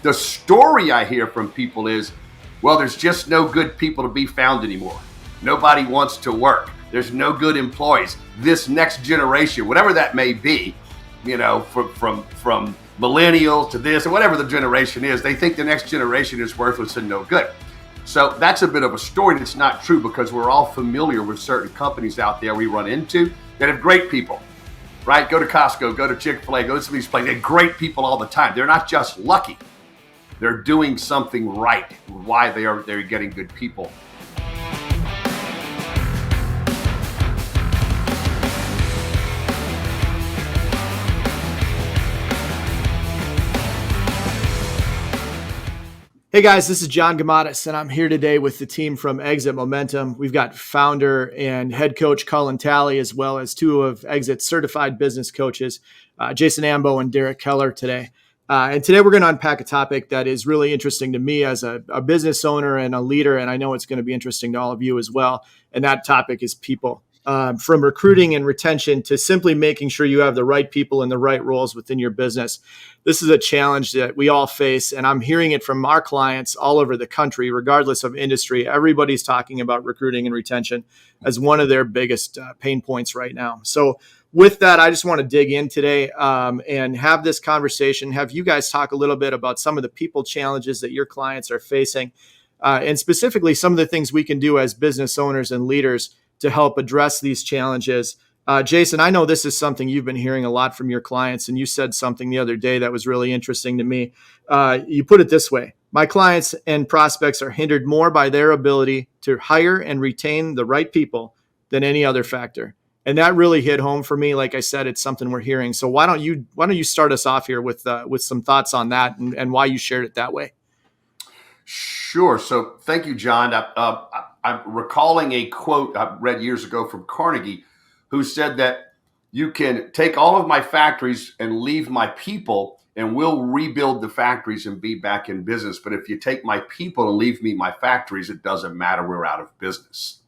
The story I hear from people is, well, there's just no good people to be found anymore. Nobody wants to work. There's no good employees. This next generation, whatever that may be, from millennials to this or whatever the generation is, they think the next generation is worthless and no good. So that's a bit of a story that's not true, because we're all familiar with certain companies out there we run into that have great people, right? Go to Costco, go to Chick-fil-A, go to some of these places. They have great people all the time. They're not just lucky. They're doing something right. Why they're getting good people. Hey guys, this is John Gamatis, and I'm here today with the team from Exit Momentum. We've got founder and head coach Cullen Talley, as well as two of Exit's certified business coaches, Jason Ambo and Derek Keller today. And today we're going to unpack a topic that is really interesting to me as a business owner and a leader, and I know it's going to be interesting to all of you as well. And that topic is people. From recruiting and retention to simply making sure you have the right people in the right roles within your business. This is a challenge that we all face, and I'm hearing it from our clients all over the country, regardless of industry. Everybody's talking about recruiting and retention as one of their biggest pain points right now. So with that, I just want to dig in today and have this conversation, have you guys talk a little bit about some of the people challenges that your clients are facing, and specifically some of the things we can do as business owners and leaders to help address these challenges. Jason, I know this is something you've been hearing a lot from your clients, and you said something the other day that was really interesting to me. You put it this way: my clients and prospects are hindered more by their ability to hire and retain the right people than any other factor. And that really hit home for me. Like I said, it's something we're hearing. So why don't you start us off here with some thoughts on that and why you shared it that way? Sure. So thank you, John. I'm recalling a quote I read years ago from Carnegie, who said that you can take all of my factories and leave my people, and we'll rebuild the factories and be back in business. But if you take my people and leave me my factories, it doesn't matter. We're out of business.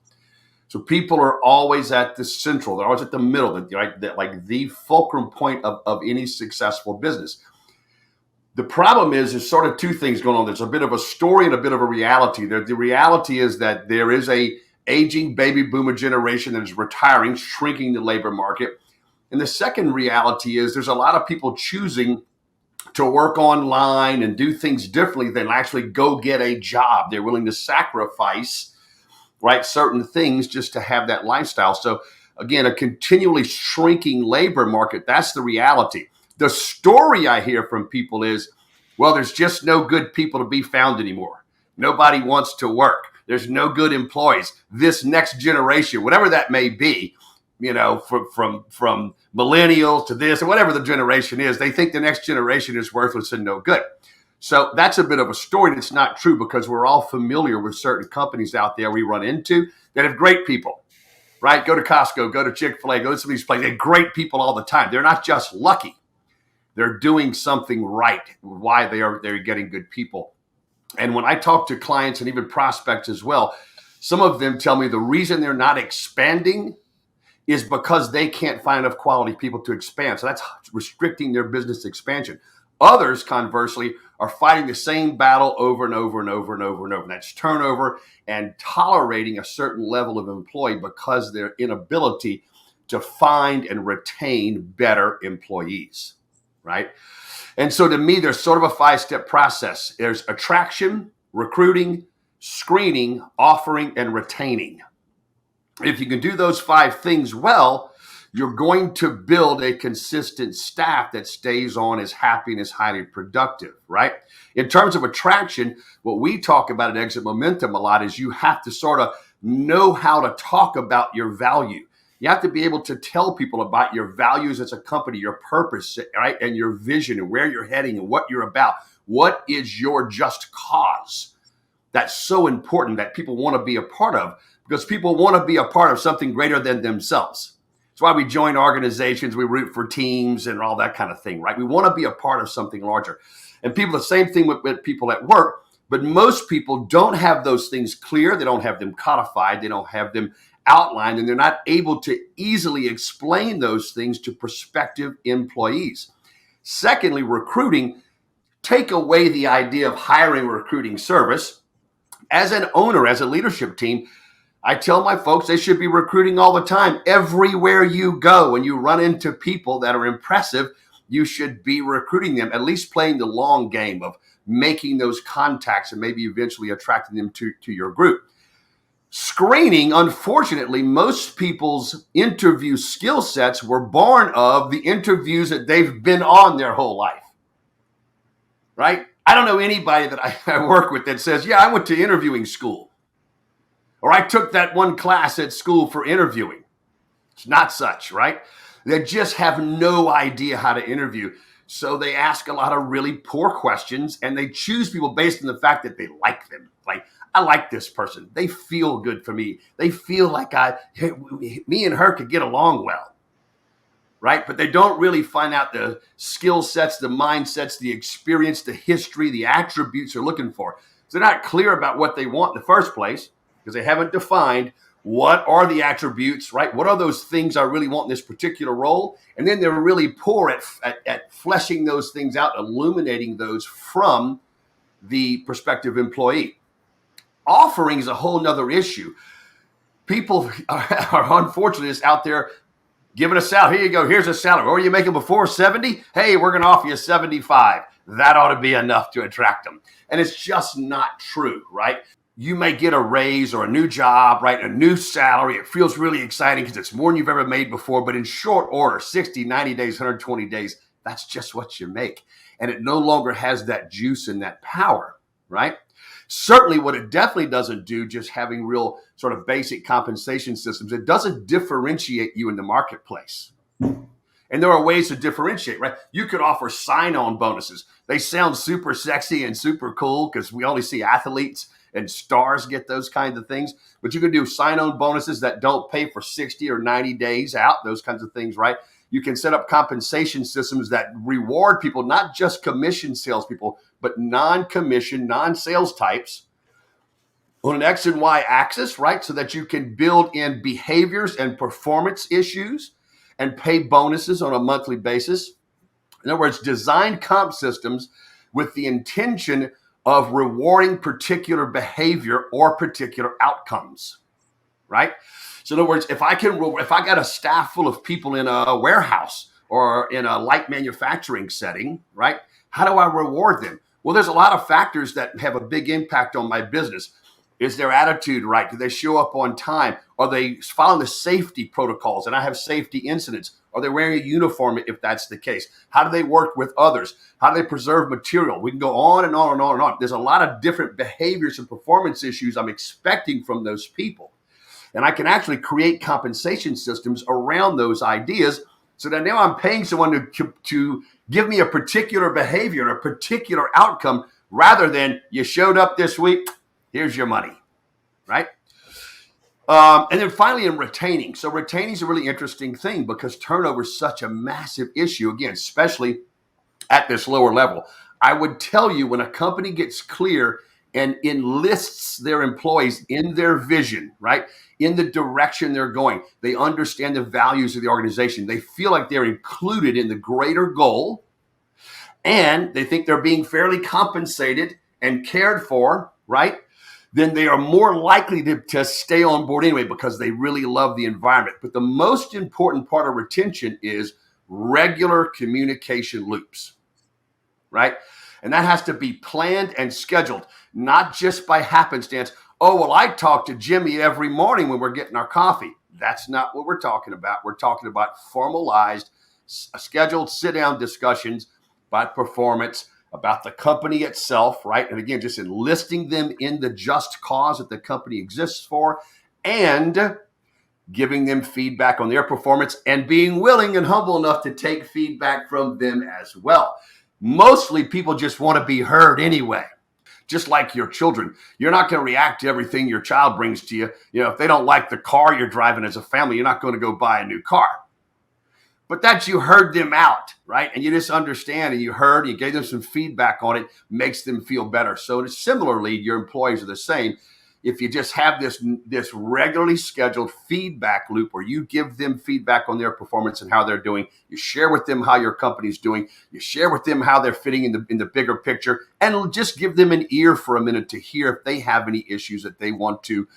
So people are always at the central. They're always at the middle, right? Like the fulcrum point of any successful business. The problem is there's sort of two things going on. There's a bit of a story and a bit of a reality. The reality is that there is a aging baby boomer generation that is retiring, shrinking the labor market. And the second reality is there's a lot of people choosing to work online and do things differently than actually go get a job. They're willing to sacrifice, right, certain things just to have that lifestyle. So again, a continually shrinking labor market, that's the reality. The story I hear from people is, well, there's just no good people to be found anymore. Nobody wants to work. There's no good employees. This next generation, whatever that may be, from millennials to this or whatever the generation is, they think the next generation is worthless and no good. So that's a bit of a story that's not true, because we're all familiar with certain companies out there we run into that have great people, right? Go to Costco, go to Chick-fil-A, go to some of these places. They have great people all the time. They're not just lucky. They're doing something right. Why they're getting good people. And when I talk to clients and even prospects as well, some of them tell me the reason they're not expanding is because they can't find enough quality people to expand. So that's restricting their business expansion. Others, conversely, are fighting the same battle over and over and over and over and over. And that's turnover and tolerating a certain level of employee because of their inability to find and retain better employees. Right? And so to me, there's sort of a 5-step process. There's attraction, recruiting, screening, offering, and retaining. If you can do those 5 things well, you're going to build a consistent staff that stays on, is happy, and is highly productive, right? In terms of attraction, what we talk about at Exit Momentum a lot is you have to sort of know how to talk about your value. You have to be able to tell people about your values as a company, your purpose, right? And your vision and where you're heading and what you're about. What is your just cause? That's so important that people want to be a part of, because people want to be a part of something greater than themselves. That's why we join organizations, we root for teams and all that kind of thing, right? We want to be a part of something larger. And people, the same thing with people at work, but most people don't have those things clear. They don't have them codified. They don't have them outlined, and they're not able to easily explain those things to prospective employees. Secondly, recruiting take away the idea of hiring a recruiting service, as an owner, as a leadership team, I tell my folks they should be recruiting all the time. Everywhere you go, when you run into people that are impressive, you should be recruiting them, at least playing the long game of making those contacts and maybe eventually attracting them to your group. Screening, unfortunately, most people's interview skill sets were born of the interviews that they've been on their whole life, right? I don't know anybody that I work with that says, yeah, I went to interviewing school, or I took that one class at school for interviewing. It's not such, right? They just have no idea how to interview. So they ask a lot of really poor questions, and they choose people based on the fact that they like them. Like, I like this person. They feel good for me. They feel like me and her could get along well, right? But they don't really find out the skill sets, the mindsets, the experience, the history, the attributes they're looking for. So they're not clear about what they want in the first place because they haven't defined what are the attributes, right? What are those things I really want in this particular role? And then they're really poor at fleshing those things out, illuminating those from the prospective employee. Offering is a whole nother issue. People are unfortunately just out there giving a salary. Here you go. Here's a salary. What were you making before? 70? Hey, we're going to offer you 75. That ought to be enough to attract them. And it's just not true, right? You may get a raise or a new job, right? A new salary. It feels really exciting because it's more than you've ever made before. But in short order, 60, 90 days, 120 days, that's just what you make. And it no longer has that juice and that power, right? Certainly what it definitely doesn't do, just having real sort of basic compensation systems, it doesn't differentiate you in the marketplace. And there are ways to differentiate, right? You could offer sign-on bonuses. They sound super sexy and super cool because we only see athletes and stars get those kinds of things. But you can do sign-on bonuses that don't pay for 60 or 90 days out, those kinds of things, right? You can set up compensation systems that reward people, not just commission salespeople, but non-commission, non-sales types on an X and Y axis, right? So that you can build in behaviors and performance issues and pay bonuses on a monthly basis. In other words, design comp systems with the intention of rewarding particular behavior or particular outcomes, right? So in other words, if I got a staff full of people in a warehouse or in a light manufacturing setting, right? How do I reward them? Well, there's a lot of factors that have a big impact on my business. Is their attitude right? Do they show up on time? Are they following the safety protocols? And I have safety incidents. Are they wearing a uniform if that's the case? How do they work with others? How do they preserve material? We can go on and on and on and on. There's a lot of different behaviors and performance issues I'm expecting from those people. And I can actually create compensation systems around those ideas so that now I'm paying someone to give me a particular behavior, a particular outcome, rather than you showed up this week, here's your money, right? And then finally in retaining. So retaining is a really interesting thing because turnover is such a massive issue, again, especially at this lower level. I would tell you when a company gets clear and enlists their employees in their vision, right? In the direction they're going. They understand the values of the organization. They feel like they're included in the greater goal, and they think they're being fairly compensated and cared for, right? Then they are more likely to stay on board anyway because they really love the environment. But the most important part of retention is regular communication loops, right? And that has to be planned and scheduled, not just by happenstance. Oh, well, I talk to Jimmy every morning when we're getting our coffee. That's not what we're talking about. We're talking about formalized, scheduled sit-down discussions about performance, about the company itself, right? And again, just enlisting them in the just cause that the company exists for and giving them feedback on their performance and being willing and humble enough to take feedback from them as well. Mostly people just want to be heard anyway. Just like your children. You're not going to react to everything your child brings to you. You know, if they don't like the car you're driving as a family, you're not going to go buy a new car. But that you heard them out, right? And you just understand and you heard, you gave them some feedback on it, makes them feel better. So similarly, your employees are the same. if you just have this regularly scheduled feedback loop where you give them feedback on their performance and how they're doing, you share with them how your company's doing, you share with them how they're fitting in the bigger picture, and just give them an ear for a minute to hear if they have any issues that they want to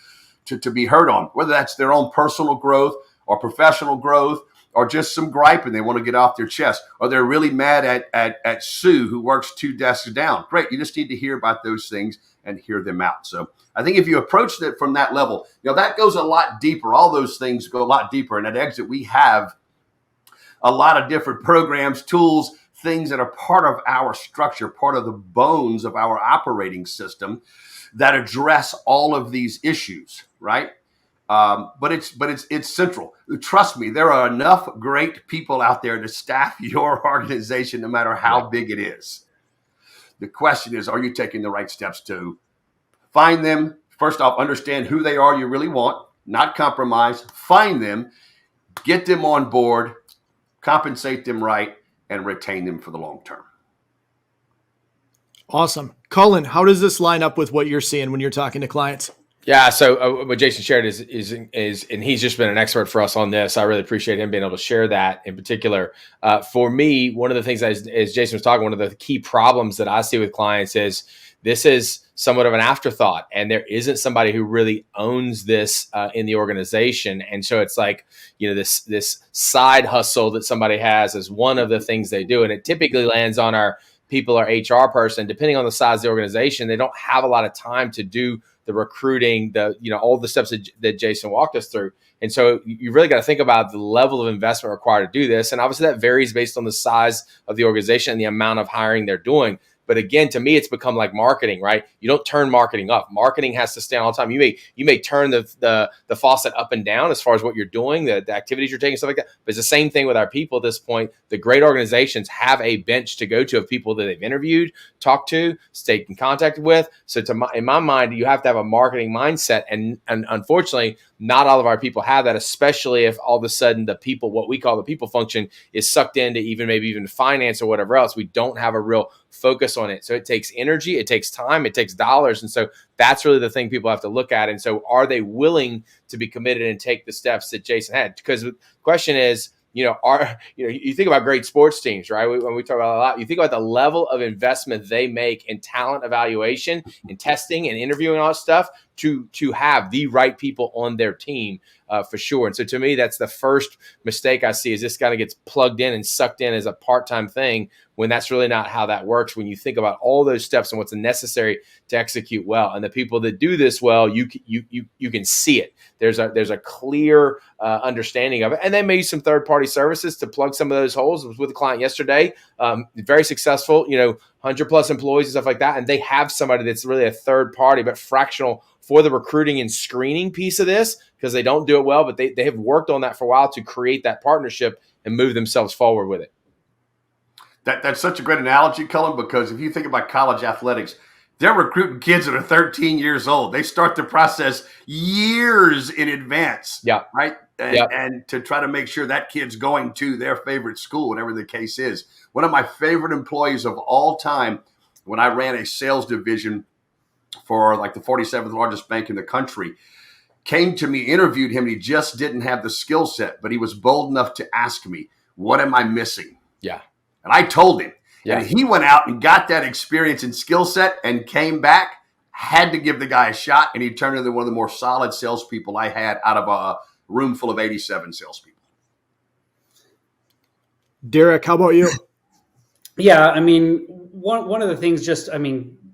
be heard on, whether that's their own personal growth or professional growth, or just some gripe and they want to get off their chest, or they're really mad at Sue who works 2 desks down. Great. You just need to hear about those things and hear them out. So I think if you approach it from that level, that goes a lot deeper. All those things go a lot deeper. And at Exit, we have a lot of different programs, tools, things that are part of our structure, part of the bones of our operating system that address all of these issues, right? But it's central. Trust me, there are enough great people out there to staff your organization, no matter how big it is. The question is, are you taking the right steps to find them? First off, understand who they are you really want, not compromise. Find them, get them on board, compensate them right, and retain them for the long term. Awesome. Cullen, how does this line up with what you're seeing when you're talking to clients? Yeah, so what Jason shared is, and he's just been an expert for us on this. I really appreciate him being able to share that in particular. For me, one of the things, as Jason was talking, one of the key problems that I see with clients is this is somewhat of an afterthought, and there isn't somebody who really owns this in the organization. And so it's like, this side hustle that somebody has is one of the things they do, and it typically lands on our people or HR person. Depending on the size of the organization, they don't have a lot of time to do the recruiting, all the steps that Jason walked us through. And so you really got to think about the level of investment required to do this. And obviously that varies based on the size of the organization and the amount of hiring they're doing. But again, to me, it's become like marketing, right? You don't turn marketing up. Marketing has to stay on all the time. You may turn the faucet up and down as far as what you're doing, the activities you're taking, stuff like that. But it's the same thing with our people at this point. The great organizations have a bench to go to of people that they've interviewed, talked to, stayed in contact with. So in my mind, you have to have a marketing mindset. And unfortunately, not all of our people have that, especially if all of a sudden the people, what we call the people function, is sucked into maybe even finance or whatever else. We don't have a real focus on it. So it takes energy, it takes time, it takes dollars. And so that's really the thing people have to look at. And so are they willing to be committed and take the steps that Jason had? Because the question is, you think about great sports teams, right? When we talk about a lot, you think about the level of investment they make in talent evaluation and testing and interviewing and all that stuff to have the right people on their team for sure. And so to me, that's the first mistake I see, is this kind of gets plugged in and sucked in as a part-time thing, when that's really not how that works. When you think about all those steps and what's necessary to execute well, and the people that do this well, you can see it. There's a clear understanding of it, and then maybe some third-party services to plug some of those holes. I was with a client yesterday, very successful, 100+ employees and stuff like that, and they have somebody that's really a third party but fractional for the recruiting and screening piece of this, because they don't do it well, but they have worked on that for a while to create that partnership and move themselves forward with it. That's such a great analogy, Cullen, because if you think about college athletics, they're recruiting kids that are 13 years old. They start the process years in advance, right? And to try to make sure that kid's going to their favorite school, whatever the case is. One of my favorite employees of all time, when I ran a sales division for like the 47th largest bank in the country, came to me, interviewed him, and he just didn't have the skill set, but he was bold enough to ask me, what am I missing? Yeah. And I told him. Yeah. And he went out and got that experience and skill set and came back, had to give the guy a shot, and he turned into one of the more solid salespeople I had out of a room full of 87 salespeople. Derek, how about you? Yeah, I mean, one of the things,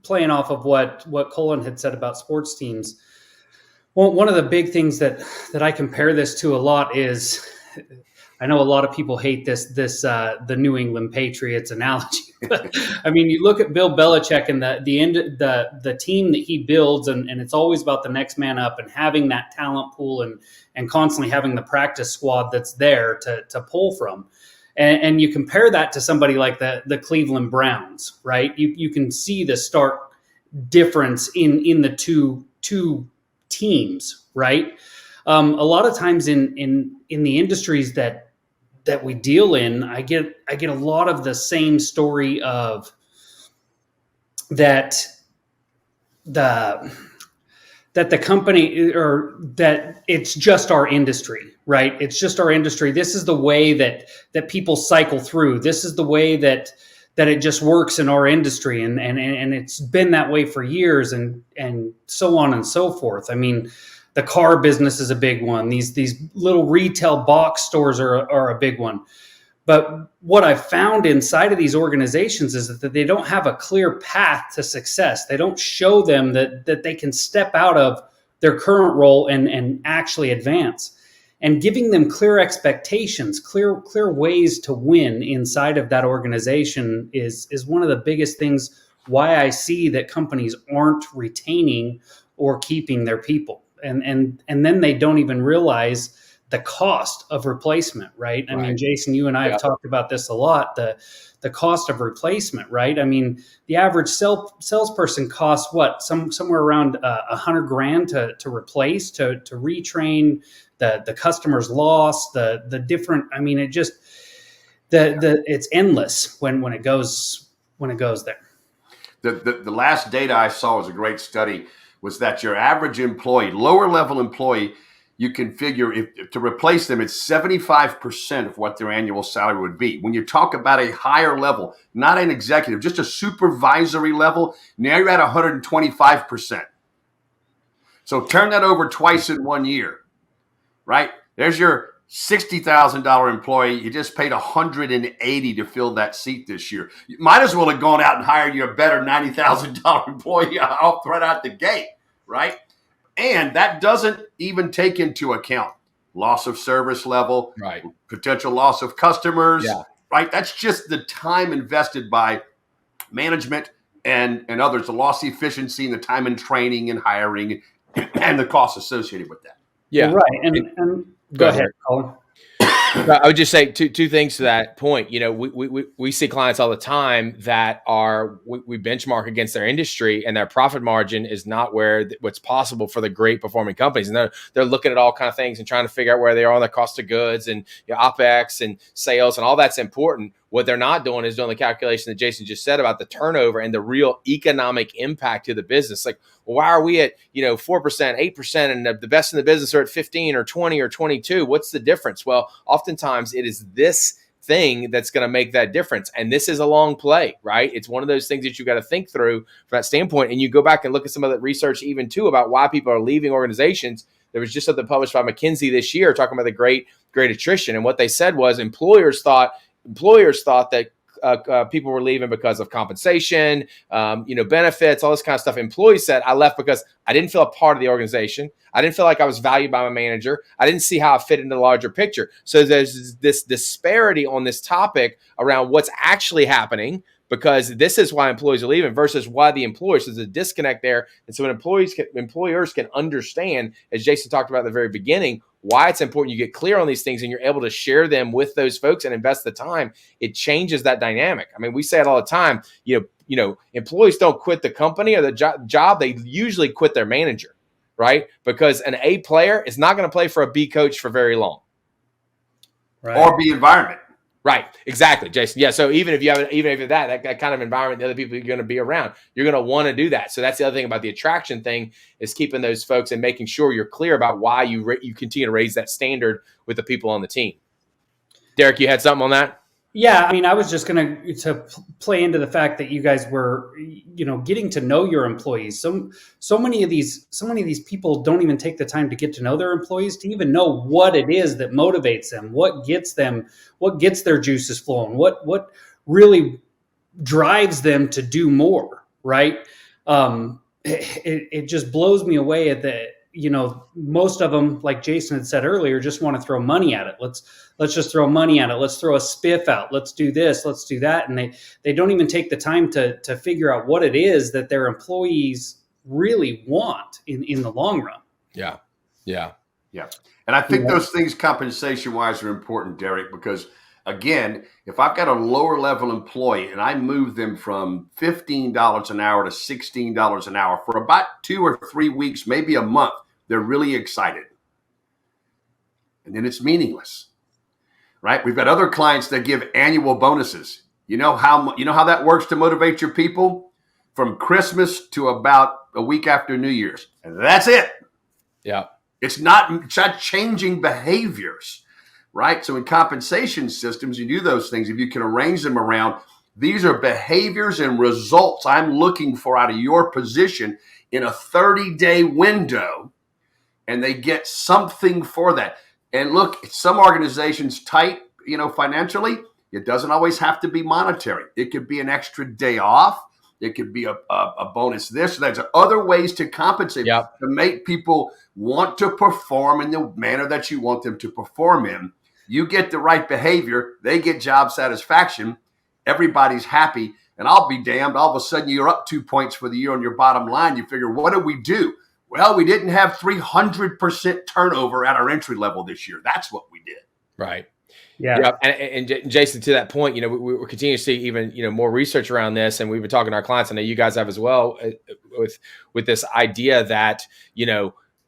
playing off of what Cullen had said about sports teams, one of the big things that I compare this to a lot is, I know a lot of people hate the New England Patriots analogy, but I mean, you look at Bill Belichick and the team that he builds, and it's always about the next man up and having that talent pool and constantly having the practice squad that's there to pull from. And you compare that to somebody like the Cleveland Browns, right? You can see the stark difference in the two teams, right? A lot of times in the industries that we deal in, I get a lot of the same story of that the company, or that it's just our industry, right? It's just our industry. This is the way that people cycle through. This is the way that it just works in our industry, and it's been that way for years, and so on and so forth. I mean, the car business is a big one. These little retail box stores are a big one. But what I've found inside of these organizations is that they don't have a clear path to success. They don't show them that they can step out of their current role and actually advance. And giving them clear expectations, clear ways to win inside of that organization is one of the biggest things why I see that companies aren't retaining or keeping their people. And then they don't even realize the cost of replacement, right? I mean, Jason, you and I have talked about this a lot, the cost of replacement, right? I mean, the average salesperson costs what? Somewhere around $100,000 to replace, to retrain, the customer's loss, the different, I mean, it just, it's endless when it goes there. The last data I saw was a great study, was that your average employee, lower level employee, you can figure to replace them, it's 75% of what their annual salary would be. When you talk about a higher level, not an executive, just a supervisory level, now you're at 125%. So turn that over twice in 1 year, right? There's your $60,000 employee. You just paid $180 to fill that seat this year. You might as well have gone out and hired you a better $90,000 employee right out the gate, right? And that doesn't even take into account loss of service level, right, potential loss of customers, right? That's just the time invested by management and others, the loss of efficiency and the time in training and hiring and the costs associated with that. Yeah, right. And go ahead, Colin. I would just say two things to that point. You know, we see clients all the time that we benchmark against their industry, and their profit margin is not what's possible for the great performing companies. And they're looking at all kind of things and trying to figure out where they are on the cost of goods and OpEx and sales, and all that's important. What they're not doing is doing the calculation that Jason just said about the turnover and the real economic impact to the business. Like, well, why are we at 4%, 8%, and the best in the business are at 15 or 20 or 22? What's the difference? Well, oftentimes it is this thing that's going to make that difference. And this is a long play, right? It's one of those things that you got to think through from that standpoint. And you go back and look at some of that research even too about why people are leaving organizations. There was just something published by McKinsey this year talking about the great attrition. And what they said was employers thought that people were leaving because of compensation, benefits, all this kind of stuff. Employees said, I left because I didn't feel a part of the organization. I didn't feel like I was valued by my manager. I didn't see how I fit into the larger picture. So there's this disparity on this topic around what's actually happening, because this is why employees are leaving versus why the employers. So there's a disconnect there. And so when employers can understand, as Jason talked about at the very beginning, why it's important you get clear on these things and you're able to share them with those folks and invest the time, it changes that dynamic. I mean, we say it all the time, employees don't quit the company or the job. They usually quit their manager, right? Because an A player is not going to play for a B coach for very long. Right. Or B environment. Right. Exactly, Jason. Yeah. So even if you have that kind of environment, the other people you're going to be around, you're going to want to do that. So that's the other thing about the attraction thing, is keeping those folks and making sure you're clear about why you continue to raise that standard with the people on the team. Derek, you had something on that? Yeah, I mean, I was just going to play into the fact that you guys were, getting to know your employees. So many of these people don't even take the time to get to know their employees, to even know what it is that motivates them, what gets their juices flowing, what really drives them to do more, right? It just blows me away at the, most of them, like Jason had said earlier, just want to throw money at it. Let's just throw money at it. Let's throw a spiff out. Let's do this. Let's do that. And they don't even take the time to figure out what it is that their employees really want in the long run. Yeah. And I think those things compensation wise are important, Derek, because again, if I've got a lower level employee and I move them from $15 an hour to $16 an hour for about 2 or 3 weeks, maybe a month, they're really excited. And then it's meaningless, right? We've got other clients that give annual bonuses. You know how that works to motivate your people? from Christmas to about a week after New Year's. And that's it. Yeah. It's not changing behaviors, right? So in compensation systems, you do those things. If you can arrange them around, these are behaviors and results I'm looking for out of your position in a 30-day window, and they get something for that. And look, some organizations tight, financially, it doesn't always have to be monetary. It could be an extra day off. It could be a bonus this. There's other ways to compensate to make people want to perform in the manner that you want them to perform in. You get the right behavior, they get job satisfaction, everybody's happy, and I'll be damned, all of a sudden you're up 2 points for the year on your bottom line. You figure, what did we do? Well, we didn't have 300% turnover at our entry level this year. That's what we did. Right. Yeah. And Jason, to that point, we're continuing to see even, more research around this, and we've been talking to our clients. I know you guys have as well, with this idea that,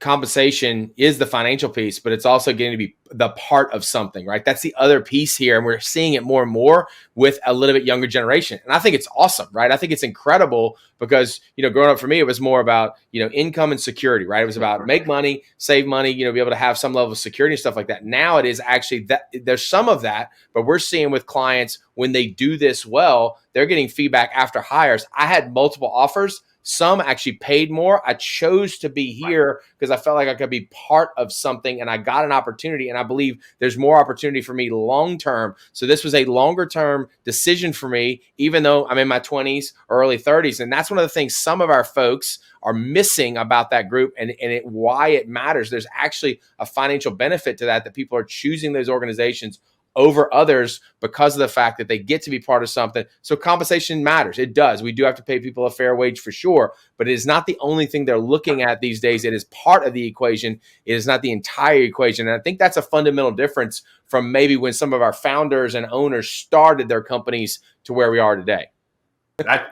compensation is the financial piece, but it's also getting to be the part of something, right? That's the other piece here. And we're seeing it more and more with a little bit younger generation. And I think it's awesome, right? I think it's incredible because, growing up for me, it was more about, income and security, right? It was about make money, save money, be able to have some level of security and stuff like that. Now it is actually that there's some of that, but we're seeing with clients when they do this well, they're getting feedback after hires. I had multiple offers. Some actually paid more. I chose to be here because I felt like I could be part of something, and I got an opportunity, and I believe there's more opportunity for me long-term. So this was a longer-term decision for me, even though I'm in my 20s or early 30s. And that's one of the things some of our folks are missing about that group and why it matters. There's actually a financial benefit to that people are choosing those organizations over others because of the fact that they get to be part of something. So compensation matters. It does. We do have to pay people a fair wage for sure, but it is not the only thing they're looking at these days. It is part of the equation. It is not the entire equation. And I think that's a fundamental difference from maybe when some of our founders and owners started their companies to where we are today.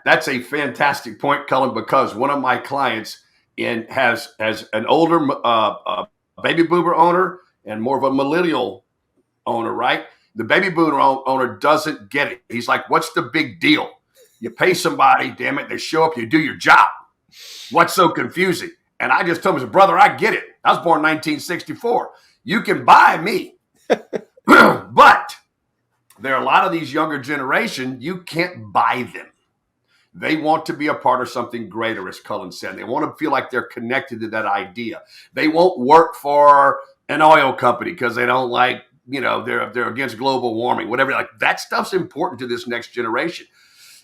That's a fantastic point, Cullen, because one of my clients has an older baby boomer owner and more of a millennial owner, right? The baby boomer owner doesn't get it. He's like, what's the big deal? You pay somebody, damn it, they show up, you do your job. What's so confusing? And I just told him, brother, I get it. I was born in 1964. You can buy me. But there are a lot of these younger generation, you can't buy them. They want to be a part of something greater, as Cullen said. They want to feel like they're connected to that idea. They won't work for an oil company because they don't like, they're against global warming, whatever. Like that stuff's important to this next generation.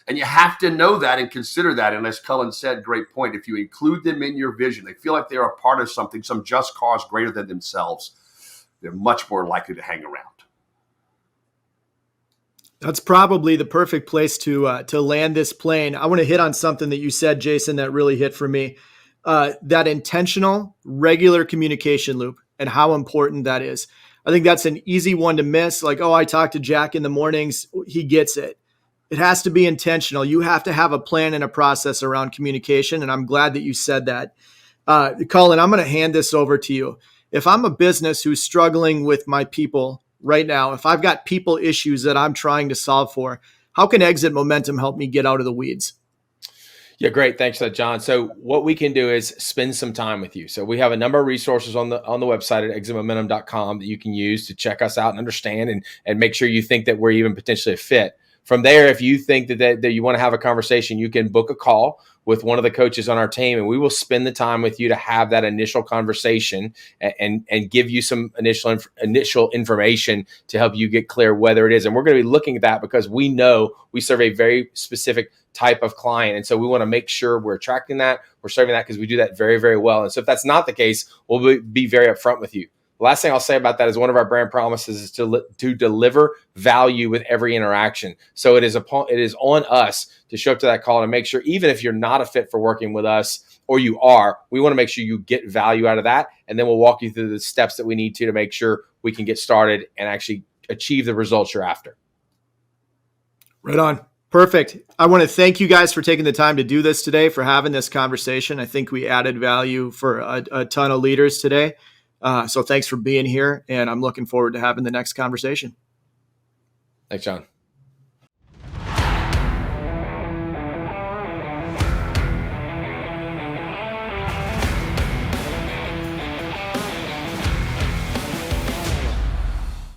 And you have to know that and consider that. And as Cullen said, great point. If you include them in your vision, they feel like they're a part of something, some just cause greater than themselves, they're much more likely to hang around. That's probably the perfect place to land this plane. I want to hit on something that you said, Jason, that really hit for me. That intentional, regular communication loop and how important that is. I think that's an easy one to miss. Like, I talk to Jack in the mornings. He gets it. It has to be intentional. You have to have a plan and a process around communication. And I'm glad that you said that. Cullen, I'm going to hand this over to you. If I'm a business who's struggling with my people right now, if I've got people issues that I'm trying to solve for, how can Exit Momentum help me get out of the weeds? Yeah, great. Thanks for that, John. So what we can do is spend some time with you. So we have a number of resources on the website at exitmomentum.com that you can use to check us out and understand and make sure you think that we're even potentially a fit. From there, if you think that you want to have a conversation, you can book a call with one of the coaches on our team, and we will spend the time with you to have that initial conversation and give you some initial information to help you get clear whether it is. And we're going to be looking at that because we know we serve a very specific type of client. And so we want to make sure we're attracting that, we're serving that because we do that very, very well. And so if that's not the case, we'll be very upfront with you. The last thing I'll say about that is one of our brand promises is to deliver value with every interaction. So it is on us to show up to that call and make sure, even if you're not a fit for working with us or you are, we want to make sure you get value out of that. And then we'll walk you through the steps that we need to make sure we can get started and actually achieve the results you're after. Right on. Perfect. I want to thank you guys for taking the time to do this today, for having this conversation. I think we added value for a ton of leaders today. So thanks for being here, and I'm looking forward to having the next conversation. Thanks, John.